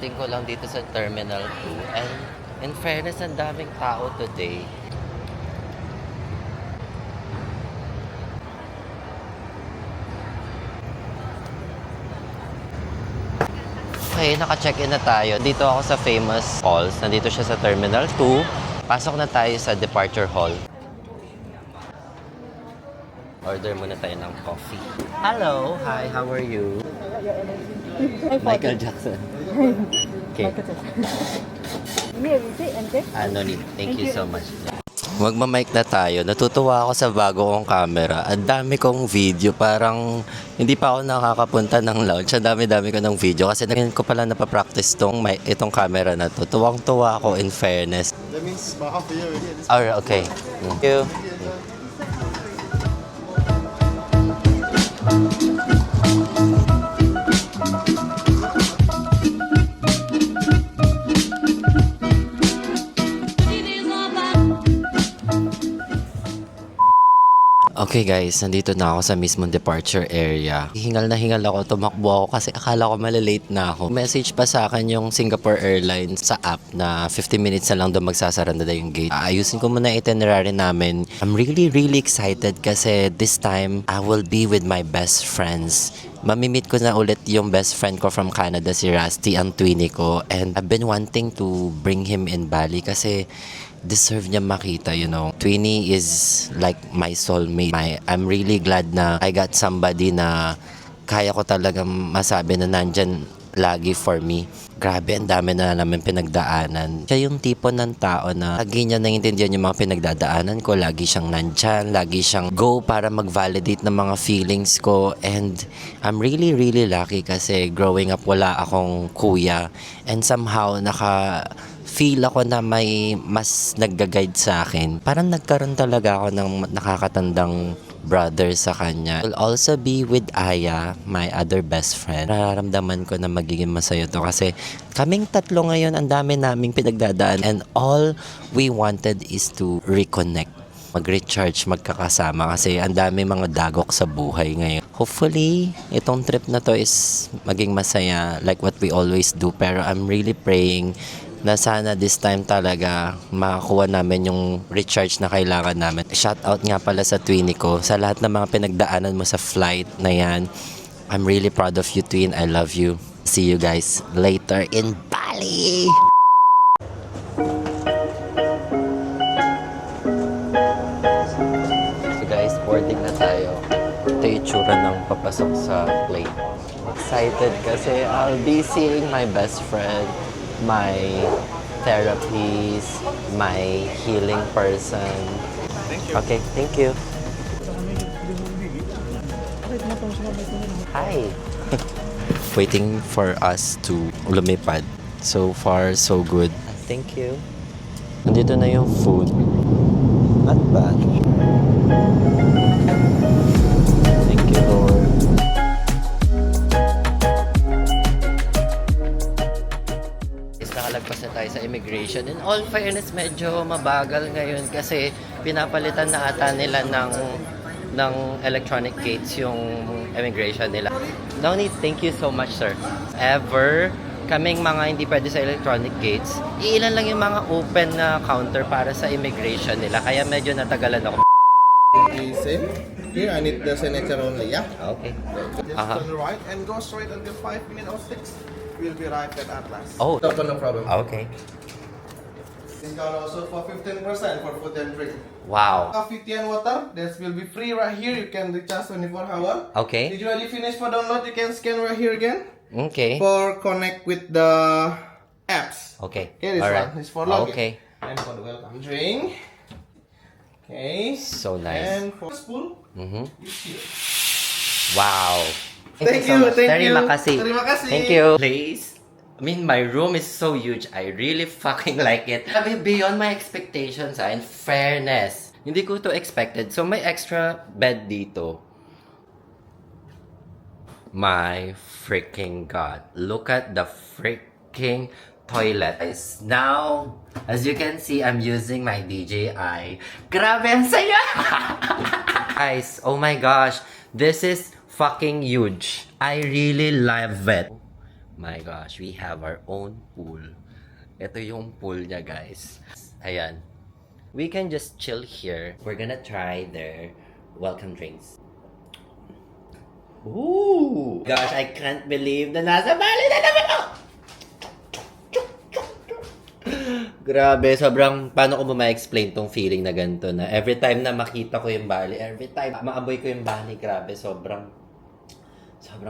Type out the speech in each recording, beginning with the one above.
Kakarating ko lang dito sa Terminal 2 and in fairness, ang daming tao today. Okay, naka-check-in na tayo. Dito ako sa Famous Falls. Nandito siya sa Terminal 2. Pasok na tayo sa departure hall. Order muna tayo ng coffee. Hello! Hi, how are you? Michael Jackson. Okay. No need. Thank you so much. Magmamic na tayo. Natutuwa ako sa bago kong camera. Ang dami kong video. Parang hindi pa ako nakakapunta ng lounge. Ang dami-dami ko ng video. Kasi ko pala napapractice itong camera na to. Tuwang-tuwa ako in fairness. That means about half a year already. Alright, okay. Thank you. Okay guys, nandito na ako sa mismong departure area. Hingal na hingal ako, tumakbo ako kasi akala ko malalate na ako. Message pa sa akin yung Singapore Airlines sa app na 15 minutes na lang doon magsasara na yung gate. Ayusin ko muna itinerary namin. I'm really excited kasi this time I will be with my best friends. Mamimit ko na ulit yung best friend ko from Canada, si Rusty, ang twinnie ko. And I've been wanting to bring him in Bali kasi deserve niya makita, you know. Twinnie is like my soulmate. I'm really glad na I got somebody na kaya ko talagang masabi na nandyan lagi for me. Grabe, ang dami na namin pinagdaanan. Siya yung tipo ng tao na lagi niya naiintindihan yung mga pinagdadaanan ko. Lagi siyang nandyan, lagi siyang go para mag-validate ng mga feelings ko. And I'm really lucky kasi growing up wala akong kuya. And somehow feel ako na may mas nagga-guide sa akin. Parang nagkaroon talaga ako ng nakakatandang brother sa kanya. Will also be with Aya, my other best friend. Nararamdaman ko na magiging masaya to kasi kaming tatlo ngayon, ang dami naming pinagdadaan and all we wanted is to reconnect. Mag-recharge, magkakasama kasi ang dami mga dagok sa buhay ngayon. Hopefully, itong trip na to is maging masaya like what we always do. Pero I'm really praying na sana this time talaga makakuha namin yung recharge na kailangan namin. Shout out nga pala sa twinnie ko. Sa lahat ng mga pinagdaanan mo sa flight na yan, I'm really proud of you, twin. I love you. See you guys later in Bali! So guys, boarding na tayo. Ito yung itsura ng papasok sa plane. Excited kasi I'll be seeing my best friend, my therapist, my healing person. Thank you. Okay, thank you. Hi. Waiting for us to lumipad. So far, so good. Thank you. Nandito na yung food. Not bad. Thank you, Lord. Nakalagpas na tayo sa immigration. In all fairness, medyo mabagal ngayon kasi pinapalitan na ata nila ng electronic gates yung immigration nila. No need, thank you so much, sir. Ever, kaming mga hindi pwede sa electronic gates, iilan lang yung mga open na counter para sa immigration nila. Kaya medyo natagalan ako. Same. Here, I need the signature only, yeah? Okay. Just turn right and go straight until 5 minutes or 6. We'll be right at Atlas. Oh. No problem. Okay. Discount also for 15% for food and drink. Wow. Coffee, tea, and water. This will be free right here. You can recharge 24 hours. Okay. Did you already finish for download? You can scan right here again. Okay. For connect with the apps. Okay. Okay, this Alright. one is for login. Okay. And for the welcome drink. Okay. So nice. And for spoon. Mhm. It's here. Wow. Thank so you, much. thank Terima you. kasih. Terima kasih. Thank you. Please. I mean, my room is so huge. I really fucking like it. I mean, beyond my expectations, in fairness. Hindi ko to expected. So, may extra bed dito. My freaking God. Look at the freaking toilet. Guys, now, as you can see, I'm using my DJI. Grabe, ang saya! Guys, oh my gosh. This is fucking huge. I really love it. my gosh, we have our own pool. Ito yung pool niya, guys. Ayan. We can just chill here. We're gonna try their welcome drinks. Ooh! Gosh, I can't believe na nasa Bali na naman ako! Grabe, sobrang, paano ko ba ma-explain tong feeling na ganito na every time na makita ko yung Bali, every time maaboy ko yung Bali, grabe, sobrang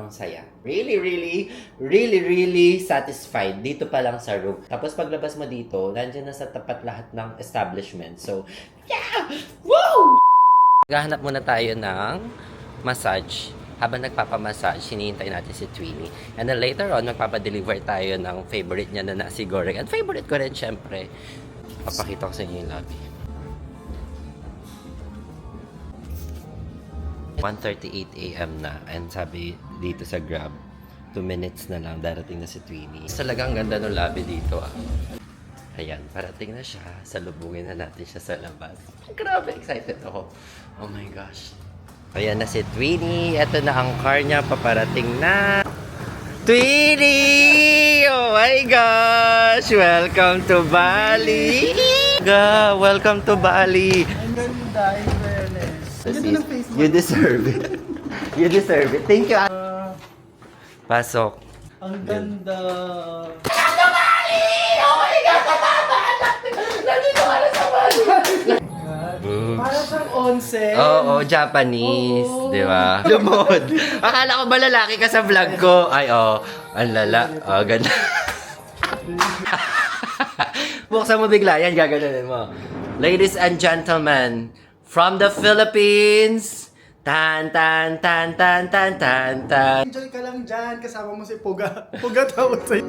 saya. Really satisfied dito pa lang sa room. Tapos paglabas mo dito, nandiyan na sa tapat lahat ng establishment. So, yeah! Woo! Gahanap muna tayo ng massage. Habang nagpapamassage, hinihintay natin si Twinnie. And then later on, magpapadeliver tayo ng favorite niya na nasi goreng. At favorite ko rin, syempre. Papakita ko sa inyo yung lobby. 1:38 a.m. na. And sabi dito sa Grab, 2 minutes na lang darating na si Twinnie. Talagang ganda ng lobby dito, ah. Ayan, parating na siya. Salubungin na natin siya sa labas. Grabe, excited ako. Oh my gosh. Ayan na si Twinnie. Ito na ang car niya. Paparating na. Twinnie! Oh my gosh! Welcome to Bali! Welcome to Bali! Ang ganda, in fairness. Ang ganda ng face mo. You deserve it. You deserve it. Thank you. Pasok. Ang ganda. Para siyang onsen. Oo, Japanese. Di ba? Lumod. Akala ko ba lalaki ka sa vlog ko? Ay, ang lala. Ganda. Buksan mo bigla. Yan, gaganunin mo. Ladies and gentlemen, from the Philippines, tan. Enjoy ka lang dyan. Kasama mo si Puga. Puga tawag sa'yo.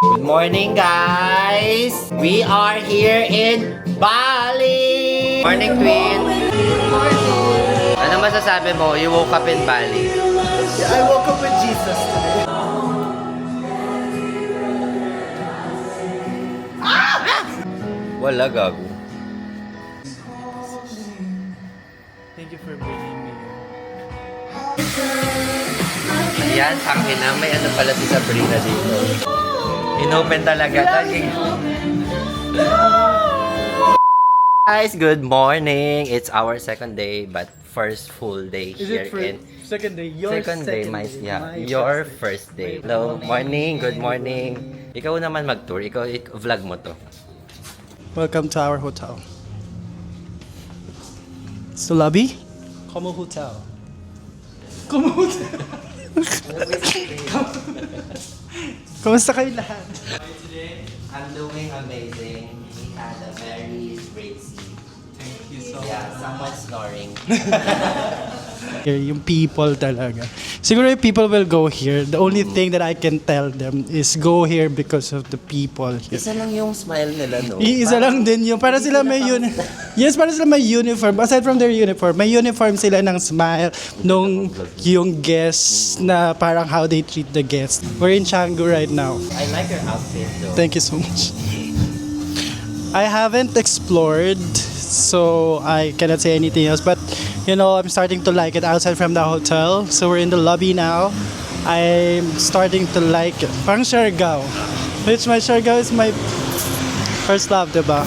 Good morning, guys! We are here in Bali! Morning, Twin! Ano masasabi mo? You woke up in Bali. I woke up with Jesus today. Wala, gago. Thank you for bringing me Ayan, tangin na. May ano pala si Sabrina dito. Inopen talaga. Guys, good morning. It's our second day, but first full day Is here it for in... second day? Your Second day, day. yeah. My Your first first day. Hello, morning, good morning. Ikaw naman mag-tour. Ikaw, vlog mo to. Welcome to our hotel. It's the lobby. Como Hotel. Como Hotel. Kamusta kayo lahat? I'm doing amazing. We had a very great sleep. Thank you so Yeah, someone snoring. Here, yung people talaga. Siguro yung people will go here. The only thing that I can tell them is go here because of the people here. Isa lang yung smile nila, no? Isa lang din yun. Para sila may Yes, para sila may uniform. Aside from their uniform, may uniform sila ng smile nung yung guests na parang how they treat the guests. We're in Canggu right now. I like your outfit, though. Thank you so much. I haven't explored, so I cannot say anything else. But, you know, I'm starting to like it outside from the hotel. So we're in the lobby now. I'm starting to like it. Parang Siargao. Which my Siargao is my first love, diba?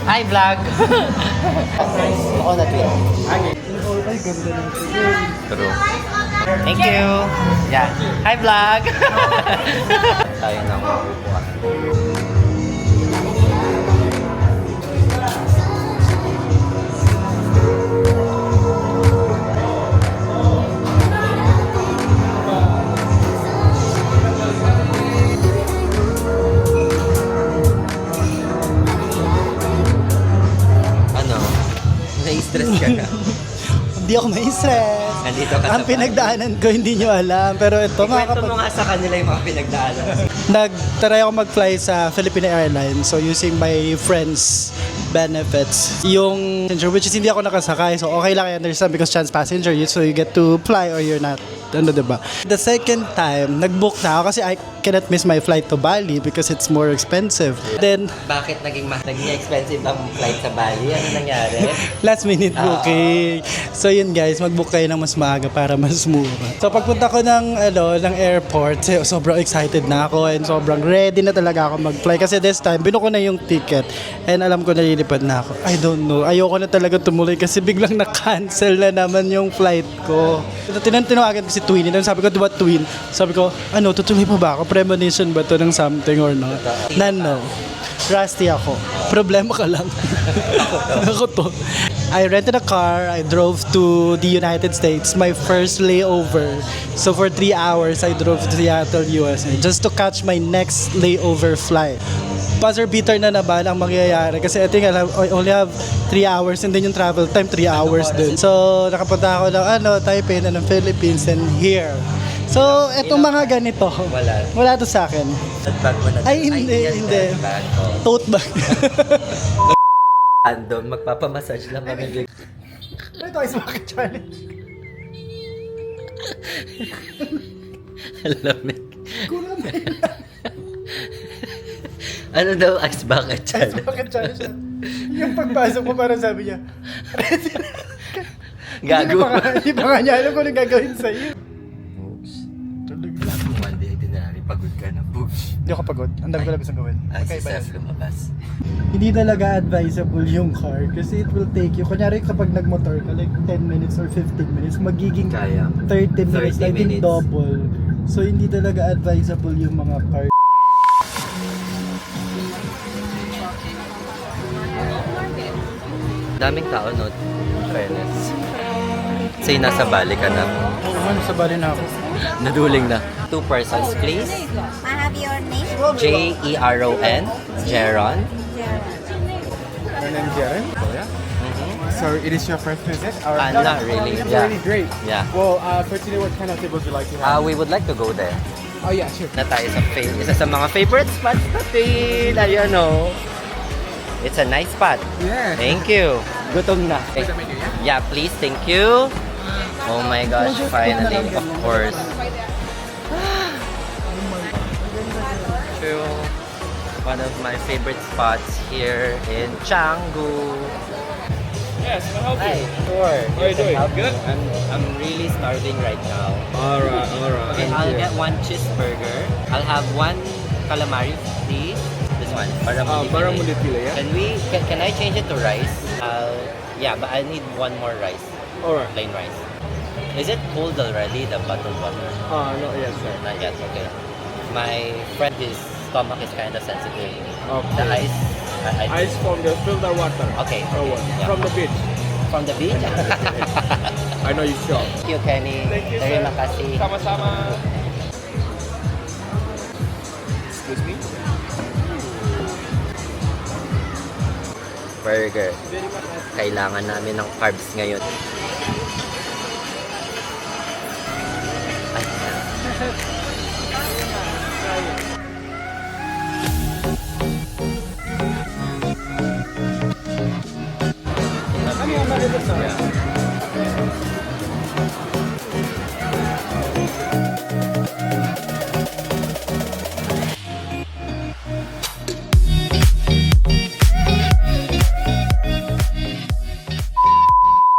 Hi, vlog! Ako na, Twin. Ay, ganda ng True. Thank you. Yeah. Hi, vlog. Tayo nang makukuha. Ano? Na-stress ka na? Hindi ako may stress. Nandito ka Ang sa pinagdaanan ko, hindi nyo alam. Pero ito, Kwento mo nga sa kanila yung mga pinagdaanan. Nag-try ako mag-fly sa Philippine Airlines. So, using my friends' benefits. Yung passenger, which is hindi ako nakasakay. So, okay lang, I understand because chance passenger. So, you get to fly or you're not. Ano, diba? The second time, nag-book na ako kasi I cannot miss my flight to Bali because it's more expensive. Then, Bakit naging expensive ang flight sa Bali? Ano nangyari? last minute booking. So yun guys, mag-book kayo ng mas maaga para mas mura. So pagpunta ko ng airport, sobrang excited na ako and sobrang ready na talaga ako mag-fly kasi this time binuko ko na yung ticket and alam ko nalilipad na ako. I don't know. Ayoko na talaga tumuloy kasi biglang na-cancel na naman yung flight ko. Tinawagan ko si Twin and sabi ko, diba Twin? Sabi ko, tutuloy pa ba ako? Premonition ba to ng something or not? No. Rusty ako. Problema ka lang. Ako to. I rented a car. I drove to the United States. My first layover. So for 3 hours, I drove to Seattle, USA just to catch my next layover flight. Buzzer beater na naman ang mangyayari kasi I think I only have 3 hours and then yung travel time 3 hours din. So nakapunta ako ng Taipei na ng Philippines and here. So etong mga ganito. Wala to sa akin. Bag mo na. Ay, hindi. Bag, oh. Tote bag. Andon, magpapamassage lang kami. Ito is bucket challenge. Alamig. Ano daw ice bucket challenge? Bucket challenge. Yung pagpasok mo parang sabi niya, Gago. Hindi pa nga niya alam kung anong gagawin sa'yo. Monday, itinerary, pagod ka na. Boosh. Hindi ako pagod. Ang dami ko lang gustong gawin. Ay, si Seth lumabas. Hindi talaga advisable yung car kasi it will take you. Kunyari kapag nagmotor ka, like 10 minutes or 15 minutes, magiging Kaya. 30 minutes, 30 I think minutes. double. So hindi talaga advisable yung mga car. Daming tao, no? Fairness. Say, nasa Bali ka na. Naman, sa bali na ako. Naduling na. 2 persons, please. I have your name. Jeron. Jeron. My name is Jaren. So it is your first visit? Or Not really. It's Yeah. really great. Yeah. Well, for today, what kind of tables would you like to have? We would like to go there. Oh yeah, sure. Na tayo sa isa sa mga favorite spots natin. Ayun, no? It's a nice spot. Yeah. Thank you. Gutom na. With the menu, yeah? Yeah, please. Thank you. Oh my gosh, finally. Of course. True. One of my favorite spots here in Canggu. Yes, can I help Hi, sure. How are you doing? Help me. Good? I'm really starving right now. Alright, alright. And I'll get 1 cheeseburger. I'll have 1 calamari, please. This one, barramundi. Barramundi pile, yeah? Can I change it to rice? Yeah, but I need 1 more rice. Alright. Plain rice. Is it cold already, the bottled water? No, yes, sir. Not yet, okay. My friend, his stomach is kind of sensitive. Okay. The ice, Ice from the filter water. Okay, Or okay, what? yeah. From the beach. From the beach? I know you sure. Thank you, Kenny. Thank you, Terima sir. kasih. Sama-sama. Excuse me? Burger. Kailangan namin ng carbs ngayon. Ay.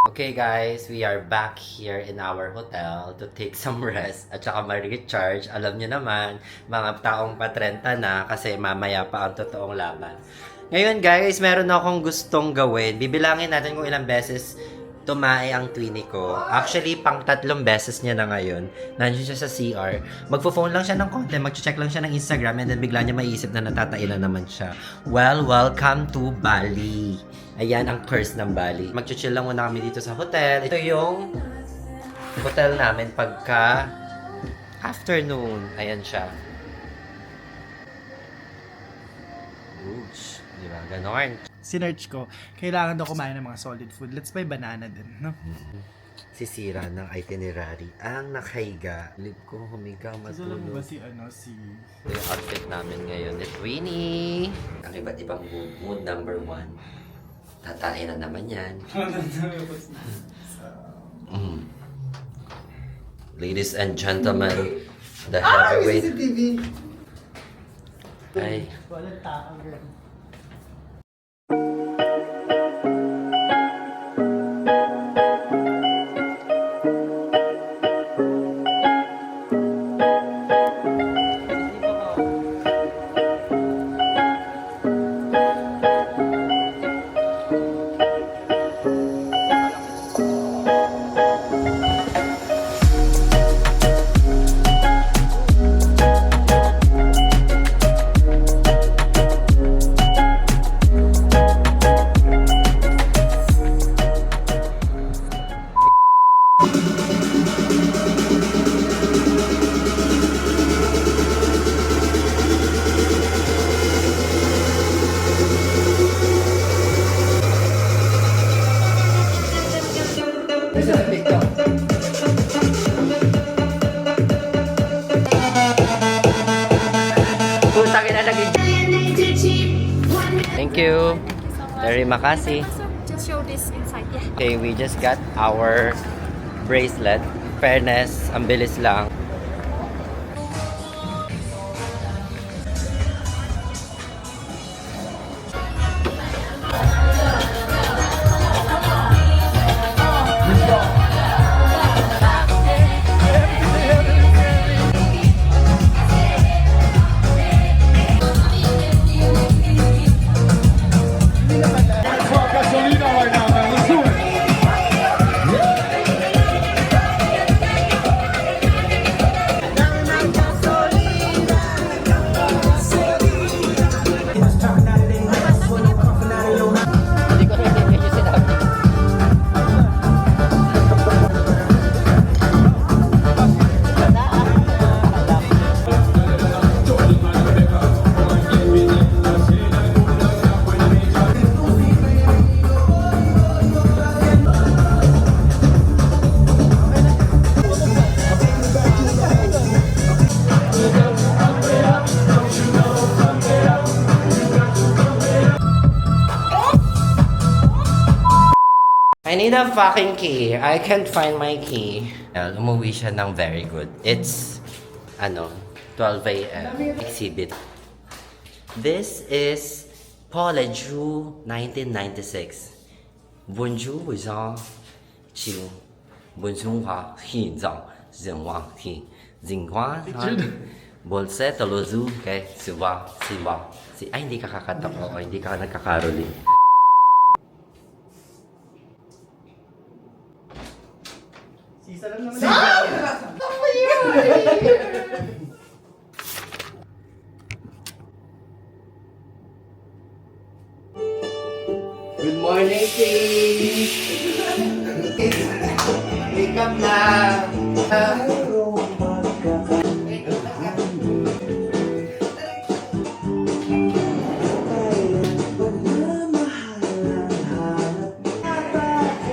Okay guys, we are back here in our hotel to take some rest at saka ma-recharge. Alam nyo naman, mga taong pa-30 na kasi mamaya pa ang totoong laban. Ngayon guys, meron akong gustong gawin. Bibilangin natin kung ilang beses tumae ang twinny ko. Actually, pang 3 beses niya na ngayon. Nandiyan siya sa CR. Magpo-phone lang siya ng konti, mag-check lang siya ng Instagram, and then bigla niya maiisip na natatailan naman siya. Well, welcome to Bali. Ayan ang curse ng Bali. Mag-chill lang muna kami dito sa hotel. Ito yung hotel namin pagka afternoon. Ayan siya. Oops. Di ba? Ganon. Sinerch ko, kailangan daw kumain ng mga solid food. Let's buy banana din, no? Sisira ng itinerary ang nakahiga. Lip ko humiga, Alam mo ba matulog. si, Ito yung outfit namin ngayon ni Twinnie. Ang iba't ibang mood. Mood number 1. Tatain na naman yan. Mm. Ladies and gentlemen, the heavyweight. Ay, Walang tao, girl. putang ina lagi. Thank you. Very makasi. Just show this inside, yeah. Okay, we just got our bracelet. Fairness, ang bilis lang. Hindi ko rin medyo sinabi. I need a fucking key. I can't find my key. Umuwi siya ng very good. It's, 12 a.m. Exhibit. This is Paul Lejeune 1996. Bonjour, Jean Chiu. Bonjour, Hin Zhang. Zhenwang Hin. Zhenghua. Bolse, Tolozu. Okay, Siwa. Siwa. Ay, hindi ka kakatak. Oo, hindi ka nagkakaroling. Sisa lang naman. Good morning, Kate! Wake up na!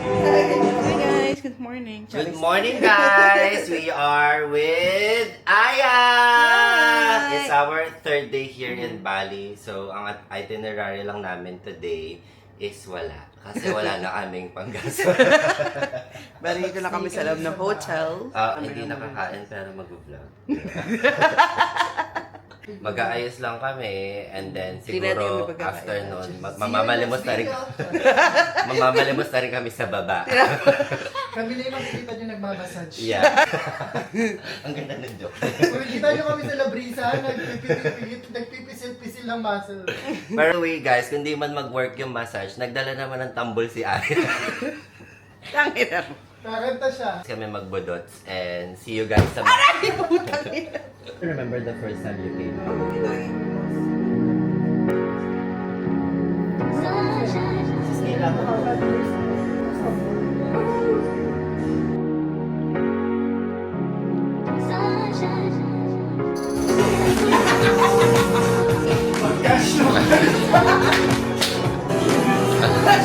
Hi guys, good morning. Good morning, guys! We are with Aya! It's our 3rd day here in Bali. So, ang itinerary lang namin today is wala. Kasi wala na kaming panggasol. Bali, dito na kami sa loob ng hotel. Hindi nakakain pero mag-vlog. Mag-aayos lang kami and then Hindi natin siguro kami pagkakaayos. after nun, mamamalimos na rin mamamalimos na rin kami sa baba. Kami na yung makikita nyo nagmamassage. Yeah. Ang ganda ng joke. Kung kita nyo kami sa Labrisa, nagpipisil-pisil ng muscle. By the way guys, kung di man mag-work yung massage, nagdala naman ng tambol si Aya. Tangina. Kakanta siya. Kami magbudots and see you guys sa Remember the first time you came?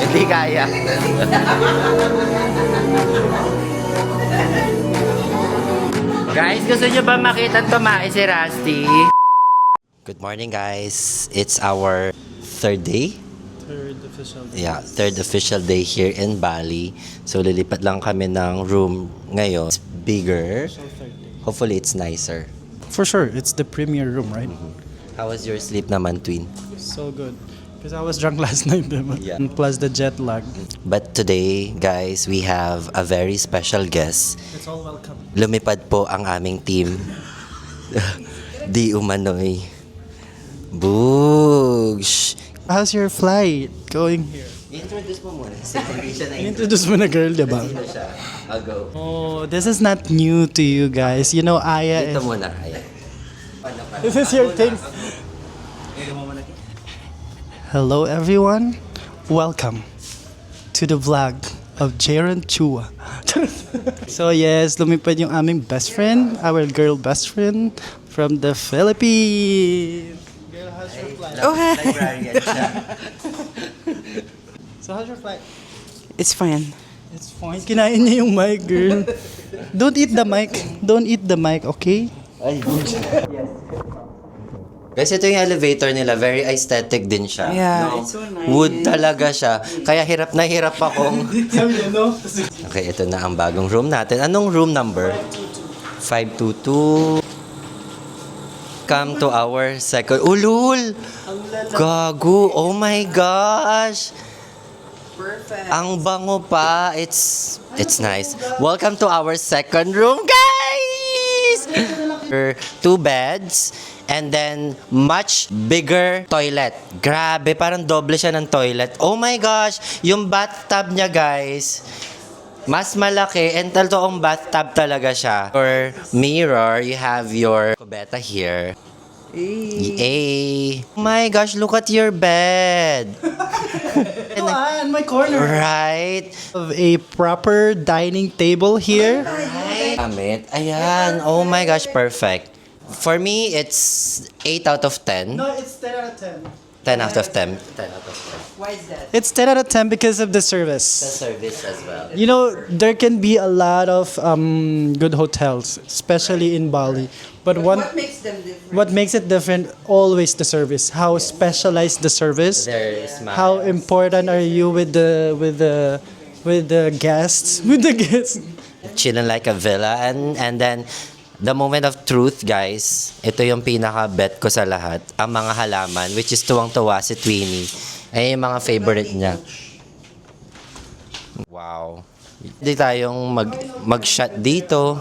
Hindi kaya. Guys, gusto nyo ba makita tumae si Rusty? Good morning, guys. It's our third day. Third official day. Yeah, third official day here in Bali. So, lilipat lang kami ng room ngayon. It's bigger. Hopefully, it's nicer. For sure, it's the premier room, right? How was your sleep naman, Twin? So good. Because I was drunk last night, diba? Yeah. Plus the jet lag. But today, guys, we have a very special guest. It's all welcome. Lumipad po ang aming team. Di umano'y. Boogs! How's your flight going here? Introduce mo muna. Hindi siya Introduce mo na girl, diba? siya. I'll go. Oh, this is not new to you guys. You know, Aya Dito is... muna. Ayan. This is your thing. Hello everyone. Welcome to the vlog of Jaren Chua. So yes, lumipad yung aming best friend, our girl best friend from the Philippines. Girl, how's your flight? Oh, hi. Librarian siya. So how's your flight? It's fine. It's fine. Kinain niya yung mic, girl. Don't eat the mic. Don't eat the mic, okay? Guys, ito yung elevator nila. Very aesthetic din siya. Yeah, it's so nice. Wood talaga siya. Kaya hirap na hirap akong... Okay, ito na ang bagong room natin. Anong room number? 522. Come to our second... Ulul! Gago! Oh my gosh! Perfect. Ang bango pa. It's nice. Welcome to our second room, guys! 2 beds. And then, much bigger toilet. Grabe, parang doble siya ng toilet. Oh my gosh! Yung bathtub niya, guys, mas malaki. And totoong bathtub talaga siya. Your mirror, you have your kubeta here. Yay! Oh my gosh, look at your bed. And my corner. Right? Of a proper dining table here. Gamit. Ayan. Oh my gosh, perfect. For me, it's 8 out of 10. No, it's 10 out of 10. 10 out of 10. 10 out of 10. Why is that? It's 10 out of 10 because of the The service. service as well. You know, there can be a lot of good hotels, especially in Bali. But What makes them different? what makes it different? Always the service. How specialized the service. There is my... How important are you with the guests? With the guests. Chilling like a villa. And then, the moment of truth, guys, ito yung pinaka-bet ko sa lahat. Ang mga halaman, which is tuwang-tuwa si Twinnie. Ay yung mga favorite niya. Wow. Hindi tayong mag-shot dito.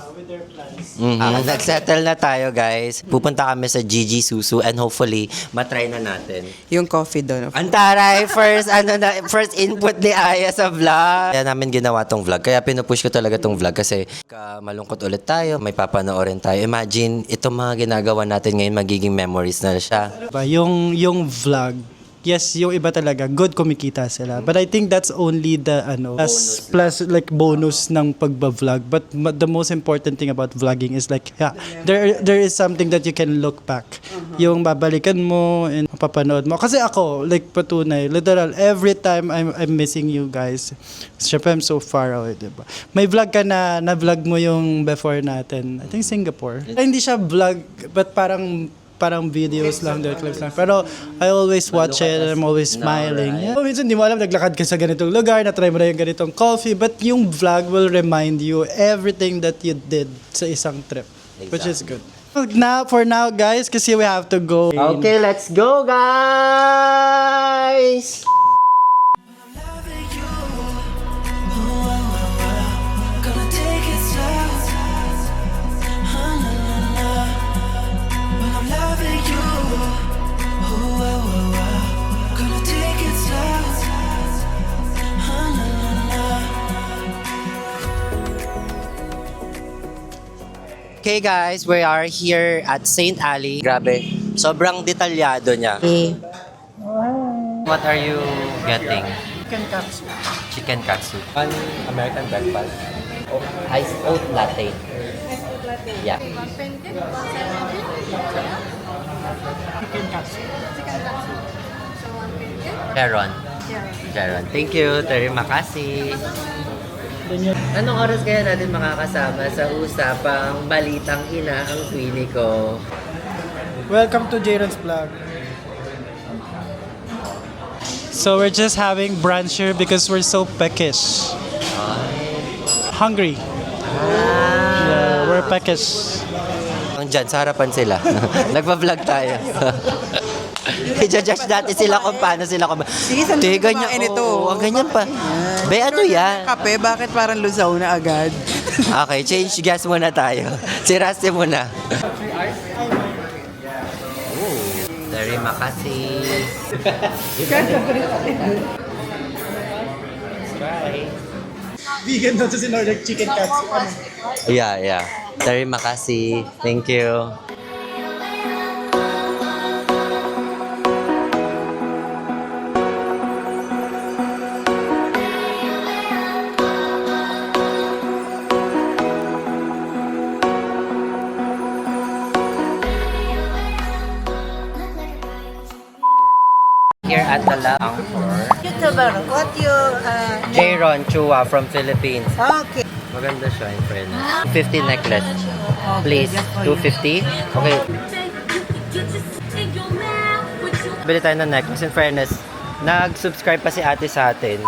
Nag-settle na tayo, guys. Pupunta kami sa Gigi Susu and hopefully matry na natin. Yung coffee doon. Antaray, first input ni Aya sa vlog. Kaya namin ginawa tong vlog. Kaya pinupush ko talaga tong vlog kasi malungkot ulit tayo, may papanoorin tayo. Imagine, itong mga ginagawa natin ngayon magiging memories na siya. Diba? Yung vlog, yes, yung iba talaga, good kumikita sila. But I think that's only the plus like bonus ng pagba-vlog. But the most important thing about vlogging is like, yeah, there is something that you can look back. Yung babalikan mo and mapapanood mo. Kasi ako, like patunay, literal, every time I'm missing you guys. Siyempre, I'm so far away, diba? May vlog ka na-vlog mo yung before natin. I think Singapore. Hindi siya vlog, but parang videos lang, their clips lang. Pero I always watch it and I'm always smiling. Yeah. Minsan di mo alam, naglakad ka sa ganitong lugar, na-try mo na yung ganitong coffee, but yung vlog will remind you everything that you did sa isang trip, which is good. For now, guys, kasi we have to go. Okay, let's go, guys! Okay guys, we are here at St. Ali. Grabe, sobrang detalyado niya. What are you getting? Chicken katsu. Chicken katsu. One American breakfast. Oh, iced oat latte. Yeah. One pancake, one side Chicken katsu. chicken katsu. So one pancake. Sharon. Yeah. Sharon. Thank you. Terima kasih. Then yun. Anong oras kaya natin makakasama sa usapang balitang ina ang Queenie ko? Welcome to Jaren's vlog. So we're just having brunch here because we're so peckish. Hungry. Yeah, we're peckish. Ang dyan, sa harapan sila. Nagpa-vlog tayo. I-judge natin sila kung paano sila kumain. Sige, saan Te, ka ganyan, kumain ito? oo, ang ganyan pa. Be, ano yan? Kape, bakit parang lusaw na agad? Okay, change guest muna tayo. Si Rusty muna. Terima kasih. Try. Vegan daw sa sinorder chicken katsu. Yeah. Terima kasih. Thank you. Here at the Langkor, YouTuber, what you Jayron Chua from Philippines. okay. Maganda siya in fairness. 50 necklace. Please, 250? Okay. Bili tayo ng necklace in fairness. Nag-subscribe pa si ate sa atin.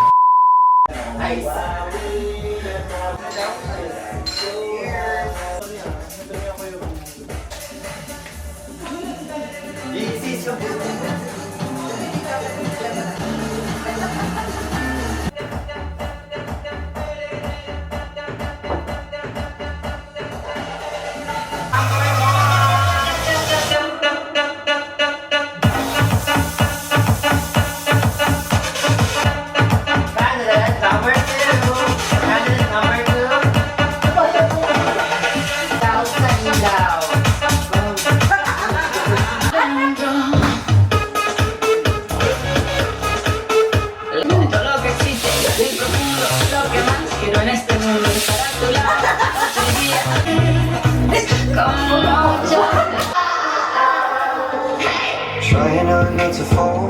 Trying not to fall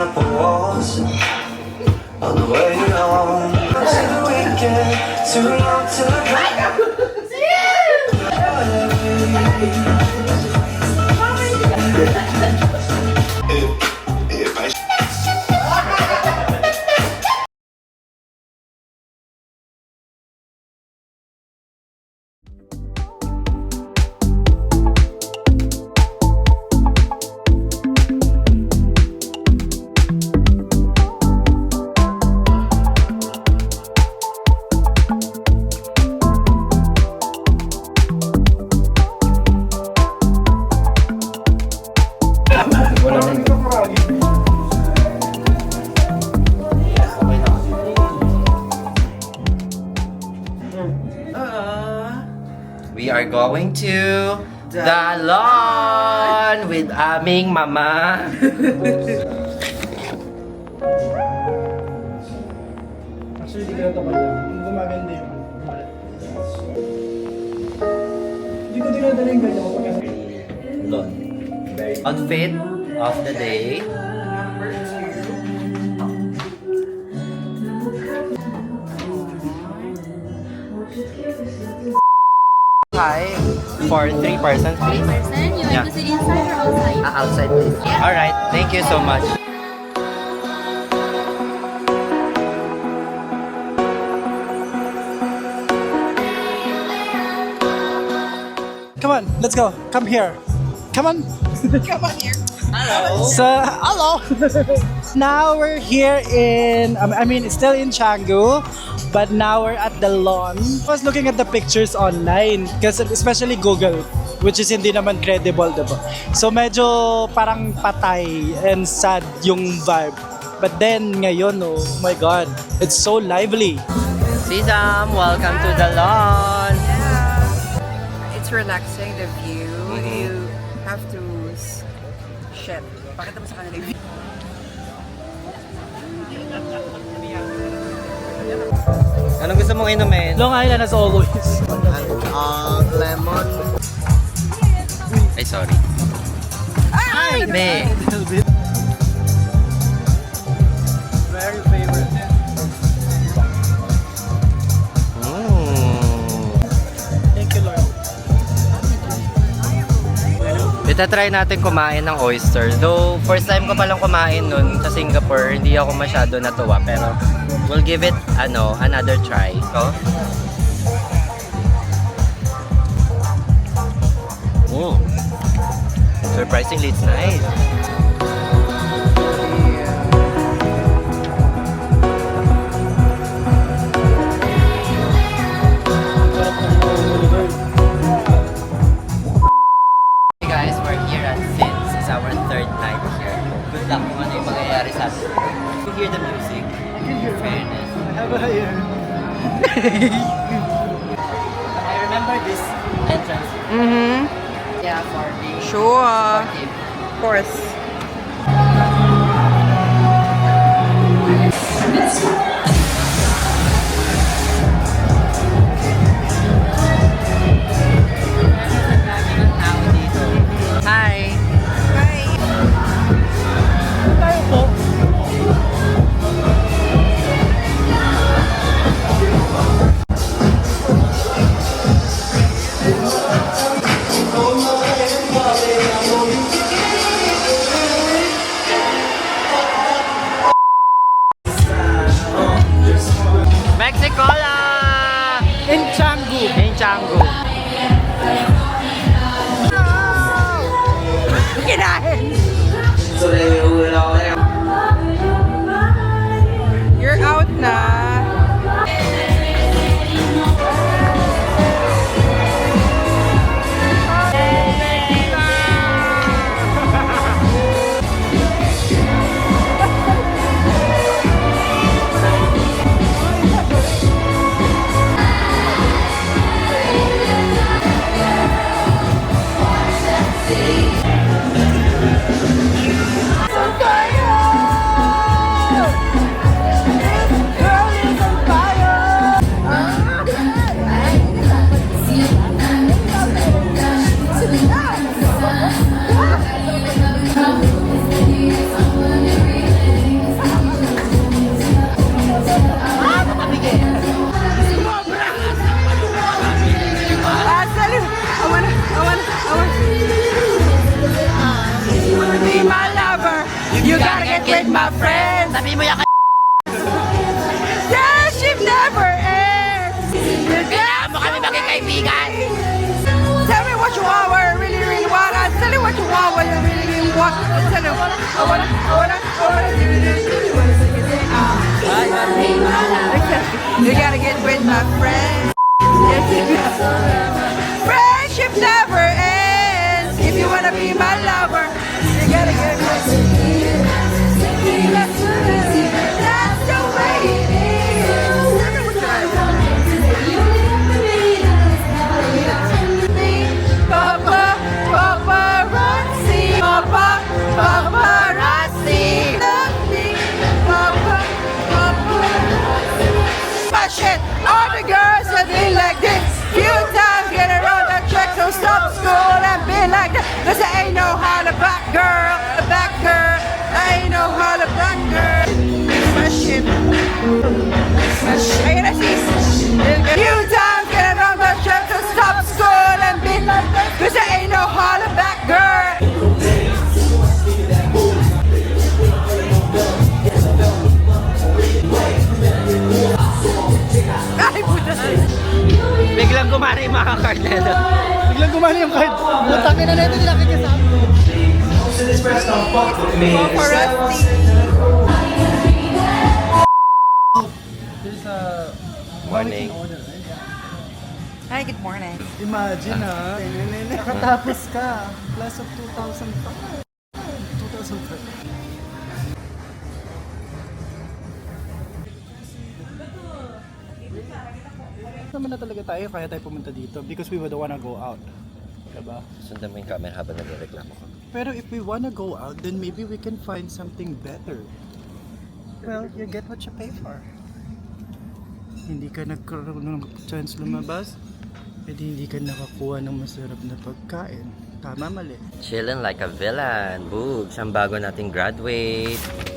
up the walls on the way home. To the weekend, too long to We are going to the lawn with aming mama. Actually, di ko na tapal lang. Gumaganda yun. Hindi ko dinadala yung ganyan ko kasi. Lawn. Outfit of the day. Hi, for 3 persons, please. Person, you Yeah. want to sit inside or outside? Outside, please. All right, thank you so much. Come on, let's go. Come here. Come on. Come on here. Hello. So, hello. Now we're here in, it's still in Canggu, but now we're at the lawn. I was looking at the pictures online, kasi especially Google, which is hindi naman credible, diba? So medyo parang patay and sad yung vibe. But then ngayon, oh my God, it's so lively. Sisam, welcome to the lawn. it's relaxing, the view. Mhm. You have to shit. Pakita mo sa kanila yung view. Anong gusto mong inumin? Long Island as always. Lemon. Ay, sorry. Ay! Be! Very favorite. Thank you, Lord. Itatry natin kumain ng oyster. Though, first time ko palang kumain nun sa Singapore, hindi ako masyado natuwa. Pero, we'll give it, another try. So, oh. Surprisingly, it's nice. Hey guys, we're here at Finn's. It's our third night here. Good luck kung ano yung mangyayari sa atin. You hear the music? Fairness. Have a year. I remember this entrance. Mm-hmm. Yeah, for the Sure. team. Of course. Hi. Tayo po. Mexicola! In Canggu. In Canggu. You're out na. Be my lover. You gotta get with my friends. Sabi mo yan Friendship never ends. kailangan mo kami maging kaibigan. Tell me what you want, what you really, really want. I'll tell you what you want, what you really, really want. I'll tell you what I wanna. You gotta get with my friends. Friendship never ends. If you wanna be my lover, you gotta get with me. That's the way it is. Papa, paparazzi, Papa, paparazzi. Love me, Papa, paparazzi. My shit, all the girls are being like this. Few times get around the track, so stop school and be like that. Cause I ain't no holla back girl, back girl. I ain't no holla back girl. My shit. Ay, na sis. Few times get around the track, so stop school and be like that. Cause I ain't no holla back girl. Ay, puta. Biglang gumari yung mga card na ito. Biglang gumana yung card. Matangin na nito, hindi nakikisama. Paparazzi. There's a Morning. Hi, good morning. Imagine ha, nakatapos ka, class of 2005. 2005. naman na talaga tayo, kaya tayo pumunta dito because we would wanna go out. Diba? Sundan mo yung camera habang nagreklamo ka. Pero if we wanna go out, then maybe we can find something better. Well, you get what you pay for. Hindi ka nagkaroon ng chance lumabas, edi hindi ka nakakuha ng masarap na pagkain. Tama, mali. Chillin' like a villain. Boobs, ang bago nating graduate.